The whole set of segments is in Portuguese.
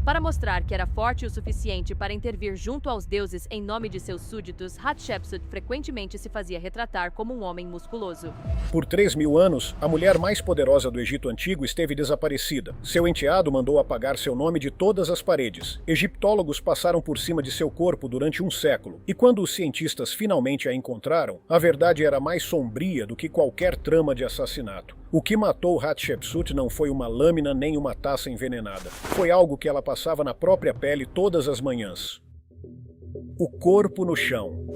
Para mostrar que era forte o suficiente para intervir junto aos deuses em nome de seus súditos, Hatshepsut frequentemente se fazia retratar como um homem musculoso. Por 3.000 anos, a mulher mais poderosa do Egito Antigo esteve desaparecida. Seu enteado mandou apagar seu nome de todas as paredes. Egiptólogos passaram por cima de seu corpo durante um século, e quando os cientistas finalmente a encontraram, a verdade era mais sombria do que qualquer trama de assassinato. O que matou Hatshepsut não foi uma lâmina nem uma taça envenenada. Foi algo que ela passava na própria pele todas as manhãs. O corpo no chão.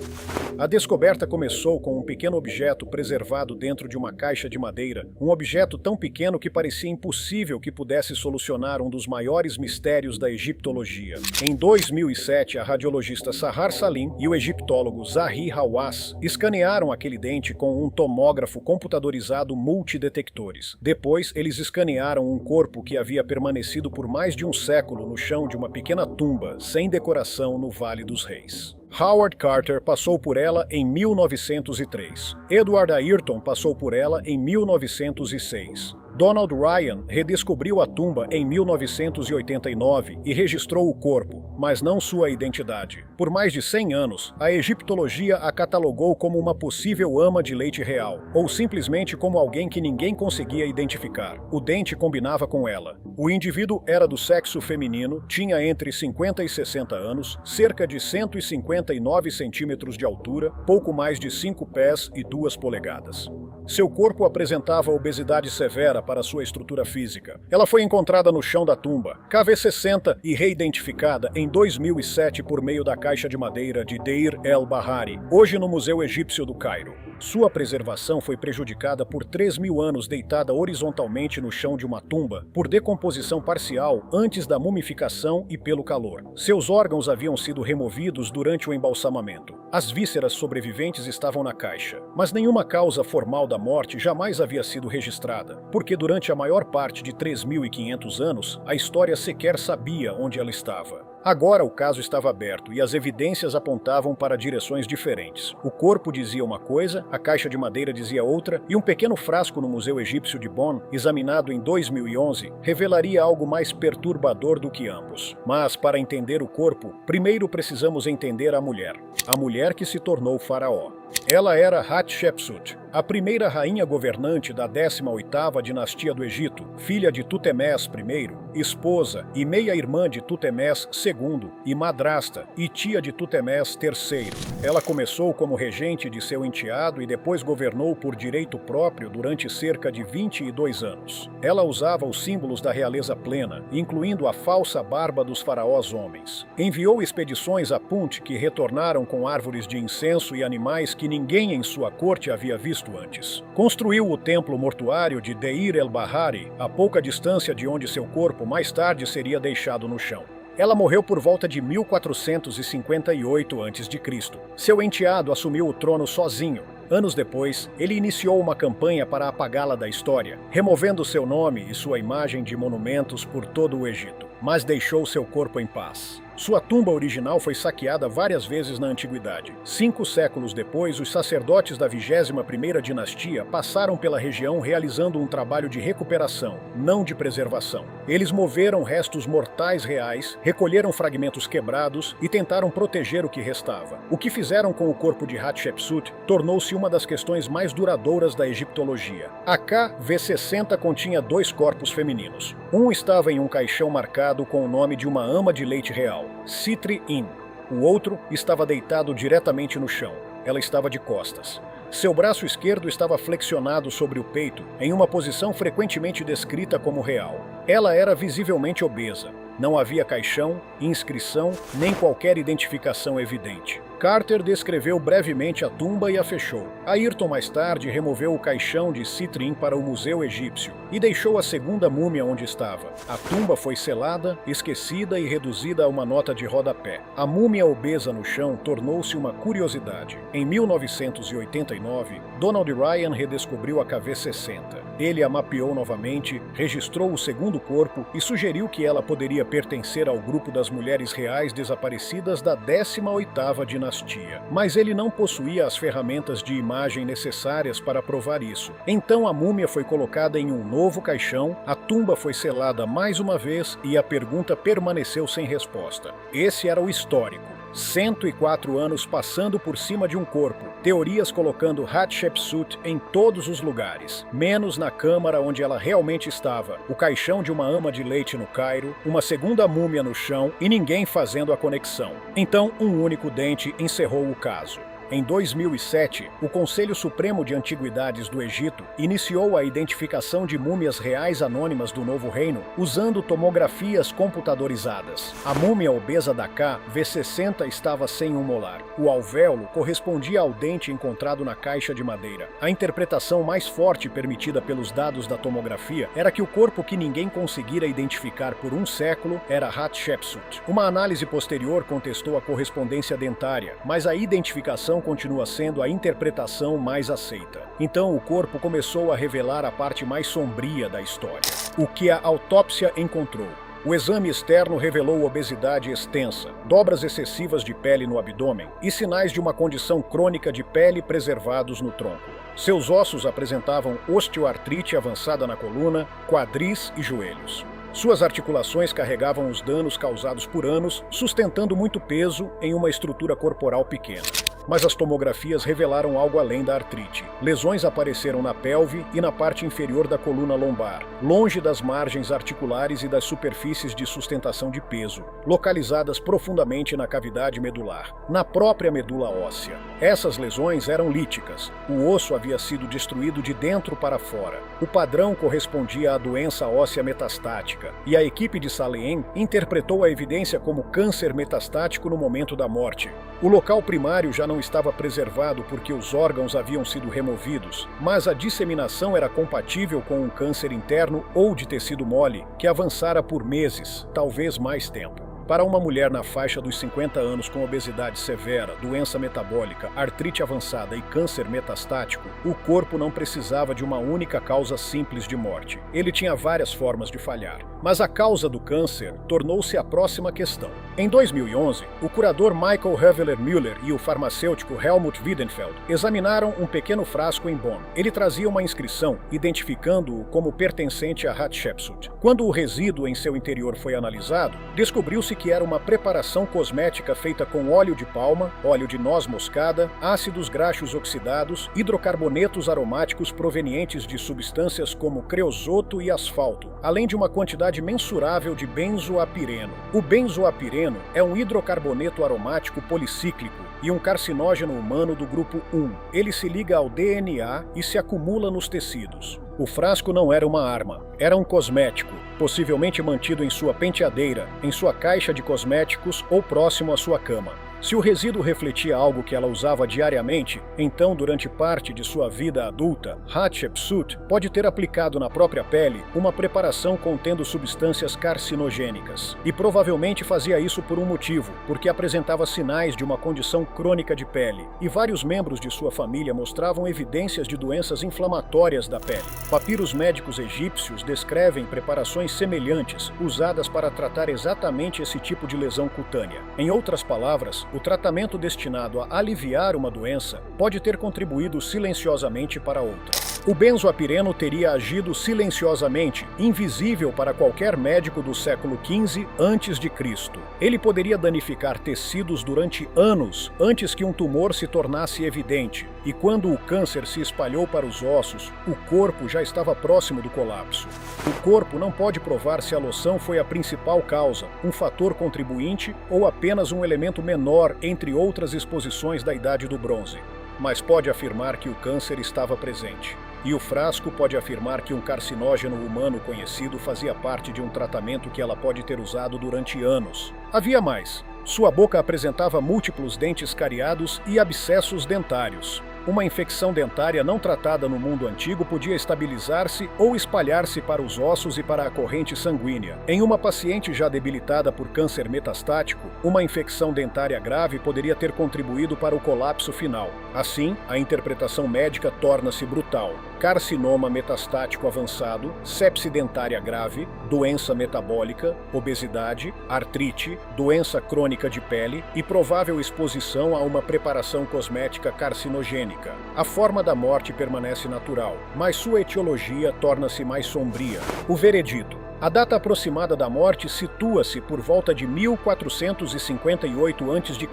A descoberta começou com um pequeno objeto preservado dentro de uma caixa de madeira, um objeto tão pequeno que parecia impossível que pudesse solucionar um dos maiores mistérios da egiptologia. Em 2007, a radiologista Sahar Salim e o egiptólogo Zahi Hawass escanearam aquele dente com um tomógrafo computadorizado multidetectores. Depois, eles escanearam um corpo que havia permanecido por mais de um século no chão de uma pequena tumba, sem decoração no Vale dos Reis. Howard Carter passou por ela em 1903. Edward Ayrton passou por ela em 1906. Donald Ryan redescobriu a tumba em 1989 e registrou o corpo, mas não sua identidade. Por mais de 100 anos, a egiptologia a catalogou como uma possível ama de leite real, ou simplesmente como alguém que ninguém conseguia identificar. O dente combinava com ela. O indivíduo era do sexo feminino, tinha entre 50 e 60 anos, cerca de 159 centímetros de altura, pouco mais de 5 pés e 2 polegadas. Seu corpo apresentava obesidade severa para sua estrutura física. Ela foi encontrada no chão da tumba, KV-60, e reidentificada em 2007 por meio da caixa de madeira de Deir el-Bahari, hoje no Museu Egípcio do Cairo. Sua preservação foi prejudicada por 3.000 anos deitada horizontalmente no chão de uma tumba, por decomposição parcial antes da mumificação e pelo calor. Seus órgãos haviam sido removidos durante o embalsamamento. As vísceras sobreviventes estavam na caixa, mas nenhuma causa formal da morte jamais havia sido registrada, porque durante a maior parte de 3.500 anos, a história sequer sabia onde ela estava. Agora o caso estava aberto e as evidências apontavam para direções diferentes. O corpo dizia uma coisa, a caixa de madeira dizia outra, e um pequeno frasco no Museu Egípcio de Bonn, examinado em 2011, revelaria algo mais perturbador do que ambos. Mas, para entender o corpo, primeiro precisamos entender a mulher que se tornou faraó. Ela era Hatshepsut, a primeira rainha governante da 18ª dinastia do Egito, filha de Tutemés I, esposa e meia-irmã de Tutemés II e madrasta e tia de Tutemés III. Ela começou como regente de seu enteado e depois governou por direito próprio durante cerca de 22 anos. Ela usava os símbolos da realeza plena, incluindo a falsa barba dos faraós homens. Enviou expedições a Punt que retornaram com árvores de incenso e animais que ninguém em sua corte havia visto antes. Construiu o templo mortuário de Deir el-Bahari, a pouca distância de onde seu corpo mais tarde seria deixado no chão. Ela morreu por volta de 1458 a.C. Seu enteado assumiu o trono sozinho. Anos depois, ele iniciou uma campanha para apagá-la da história, removendo seu nome e sua imagem de monumentos por todo o Egito, mas deixou seu corpo em paz. Sua tumba original foi saqueada várias vezes na antiguidade. 5 séculos depois, os sacerdotes da 21ª dinastia passaram pela região realizando um trabalho de recuperação, não de preservação. Eles moveram restos mortais reais, recolheram fragmentos quebrados e tentaram proteger o que restava. O que fizeram com o corpo de Hatshepsut tornou-se uma das questões mais duradouras da egiptologia. A KV-60 continha 2 corpos femininos. Um estava em um caixão marcado com o nome de uma ama de leite real, Sitri-In. O outro estava deitado diretamente no chão. Ela estava de costas. Seu braço esquerdo estava flexionado sobre o peito, em uma posição frequentemente descrita como real. Ela era visivelmente obesa. Não havia caixão, inscrição, nem qualquer identificação evidente. Carter descreveu brevemente a tumba e a fechou. Ayrton mais tarde removeu o caixão de Sitrin para o Museu Egípcio e deixou a segunda múmia onde estava. A tumba foi selada, esquecida e reduzida a uma nota de rodapé. A múmia obesa no chão tornou-se uma curiosidade. Em 1989, Donald Ryan redescobriu a KV-60. Ele a mapeou novamente, registrou o segundo corpo e sugeriu que ela poderia pertencer ao grupo das mulheres reais desaparecidas da 18ª dinastia. dinastia, mas ele não possuía as ferramentas de imagem necessárias para provar isso. Então a múmia foi colocada em um novo caixão, a tumba foi selada mais uma vez e a pergunta permaneceu sem resposta. Esse era o histórico. 104 anos passando por cima de um corpo, teorias colocando Hatshepsut em todos os lugares, menos na câmara onde ela realmente estava, o caixão de uma ama de leite no Cairo, uma segunda múmia no chão e ninguém fazendo a conexão. Então, um único dente encerrou o caso. Em 2007, o Conselho Supremo de Antiguidades do Egito iniciou a identificação de múmias reais anônimas do Novo Reino usando tomografias computadorizadas. A múmia obesa da K V60 estava sem um molar. O alvéolo correspondia ao dente encontrado na caixa de madeira. A interpretação mais forte permitida pelos dados da tomografia era que o corpo que ninguém conseguira identificar por um século era Hatshepsut. Uma análise posterior contestou a correspondência dentária, mas a identificação continua sendo a interpretação mais aceita. Então o corpo começou a revelar a parte mais sombria da história. O que a autópsia encontrou. O exame externo revelou obesidade extensa, dobras excessivas de pele no abdômen e sinais de uma condição crônica de pele preservados no tronco. Seus ossos apresentavam osteoartrite avançada na coluna, quadris e joelhos. Suas articulações carregavam os danos causados por anos, sustentando muito peso em uma estrutura corporal pequena. Mas as tomografias revelaram algo além da artrite. Lesões apareceram na pelve e na parte inferior da coluna lombar, longe das margens articulares e das superfícies de sustentação de peso, localizadas profundamente na cavidade medular, na própria medula óssea. Essas lesões eram líticas. O osso havia sido destruído de dentro para fora. O padrão correspondia à doença óssea metastática, e a equipe de Salem interpretou a evidência como câncer metastático no momento da morte. O local primário já não estava preservado porque os órgãos haviam sido removidos, mas a disseminação era compatível com um câncer interno ou de tecido mole que avançara por meses, talvez mais tempo. Para uma mulher na faixa dos 50 anos com obesidade severa, doença metabólica, artrite avançada e câncer metastático, o corpo não precisava de uma única causa simples de morte. Ele tinha várias formas de falhar. Mas a causa do câncer tornou-se a próxima questão. Em 2011, o curador Michael Heveler Müller e o farmacêutico Helmut Wiedenfeld examinaram um pequeno frasco em Bonn. Ele trazia uma inscrição, identificando-o como pertencente a Hatshepsut. Quando o resíduo em seu interior foi analisado, descobriu-se que era uma preparação cosmética feita com óleo de palma, óleo de noz moscada, ácidos graxos oxidados, hidrocarbonetos aromáticos provenientes de substâncias como creosoto e asfalto, além de uma quantidade mensurável de benzoapireno. O benzoapireno é um hidrocarboneto aromático policíclico e um carcinógeno humano do grupo 1. Ele se liga ao DNA e se acumula nos tecidos. O frasco não era uma arma, era um cosmético, possivelmente mantido em sua penteadeira, em sua caixa de cosméticos ou próximo à sua cama. Se o resíduo refletia algo que ela usava diariamente, então, durante parte de sua vida adulta, Hatshepsut pode ter aplicado na própria pele uma preparação contendo substâncias carcinogênicas. E provavelmente fazia isso por um motivo, porque apresentava sinais de uma condição crônica de pele. E vários membros de sua família mostravam evidências de doenças inflamatórias da pele. Papiros médicos egípcios descrevem preparações semelhantes, usadas para tratar exatamente esse tipo de lesão cutânea. Em outras palavras, o tratamento destinado a aliviar uma doença pode ter contribuído silenciosamente para outra. O benzoapireno teria agido silenciosamente, invisível para qualquer médico do século XV a.C. Ele poderia danificar tecidos durante anos antes que um tumor se tornasse evidente, e quando o câncer se espalhou para os ossos, o corpo já estava próximo do colapso. O corpo não pode provar se a loção foi a principal causa, um fator contribuinte ou apenas um elemento menor entre outras exposições da Idade do Bronze, mas pode afirmar que o câncer estava presente. E o frasco pode afirmar que um carcinógeno humano conhecido fazia parte de um tratamento que ela pode ter usado durante anos. Havia mais. Sua boca apresentava múltiplos dentes cariados e abscessos dentários. Uma infecção dentária não tratada no mundo antigo podia estabilizar-se ou espalhar-se para os ossos e para a corrente sanguínea. Em uma paciente já debilitada por câncer metastático, uma infecção dentária grave poderia ter contribuído para o colapso final. Assim, a interpretação médica torna-se brutal. Carcinoma metastático avançado, sepse dentária grave, doença metabólica, obesidade, artrite, doença crônica de pele e provável exposição a uma preparação cosmética carcinogênica. A forma da morte permanece natural, mas sua etiologia torna-se mais sombria. O veredito. A data aproximada da morte situa-se por volta de 1458 a.C.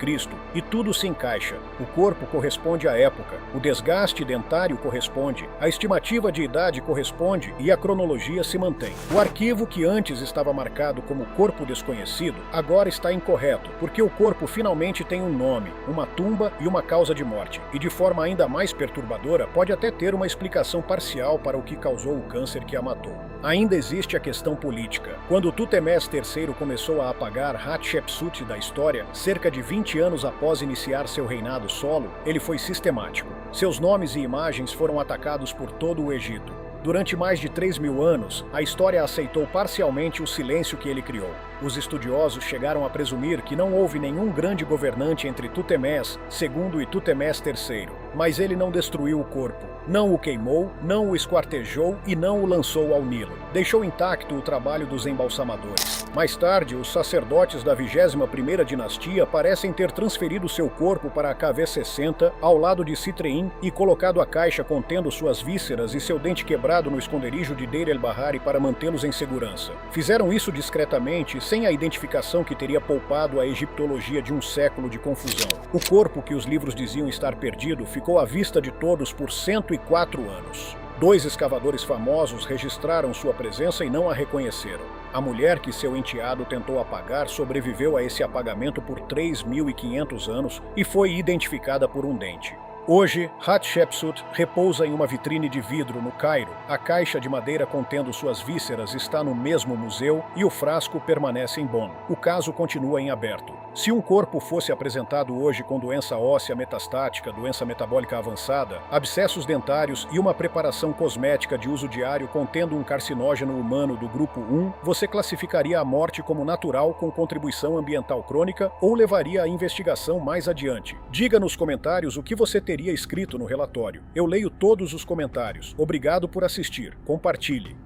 e tudo se encaixa. O corpo corresponde à época, o desgaste dentário corresponde, a estimativa de idade corresponde e a cronologia se mantém. O arquivo que antes estava marcado como corpo desconhecido agora está incorreto, porque o corpo finalmente tem um nome, uma tumba e uma causa de morte, e de forma ainda mais perturbadora pode até ter uma explicação parcial para o que causou o câncer que a matou. Ainda existe a questão política. Quando Tutemés III começou a apagar Hatshepsut da história, cerca de 20 anos após iniciar seu reinado solo, ele foi sistemático. Seus nomes e imagens foram atacados por todo o Egito. Durante mais de 3.000 anos, a história aceitou parcialmente o silêncio que ele criou. Os estudiosos chegaram a presumir que não houve nenhum grande governante entre Tutemés II e Tutemés III, mas ele não destruiu o corpo, não o queimou, não o esquartejou e não o lançou ao Nilo. Deixou intacto o trabalho dos embalsamadores. Mais tarde, os sacerdotes da 21ª dinastia parecem ter transferido seu corpo para a KV-60 ao lado de Citreim e colocado a caixa contendo suas vísceras e seu dente quebrado no esconderijo de Deir el-Bahari para mantê-los em segurança. Fizeram isso discretamente, sem a identificação que teria poupado a egiptologia de um século de confusão. O corpo que os livros diziam estar perdido ficou à vista de todos por 104 anos. 2 escavadores famosos registraram sua presença e não a reconheceram. A mulher que seu enteado tentou apagar sobreviveu a esse apagamento por 3.500 anos e foi identificada por um dente. Hoje, Hatshepsut repousa em uma vitrine de vidro no Cairo. A caixa de madeira contendo suas vísceras está no mesmo museu e o frasco permanece em Bonn. O caso continua em aberto. Se um corpo fosse apresentado hoje com doença óssea metastática, doença metabólica avançada, abscessos dentários e uma preparação cosmética de uso diário contendo um carcinógeno humano do grupo 1, você classificaria a morte como natural com contribuição ambiental crônica ou levaria a investigação mais adiante? Diga nos comentários o que você teria escrito no relatório. Eu leio todos os comentários. Obrigado por assistir. Compartilhe.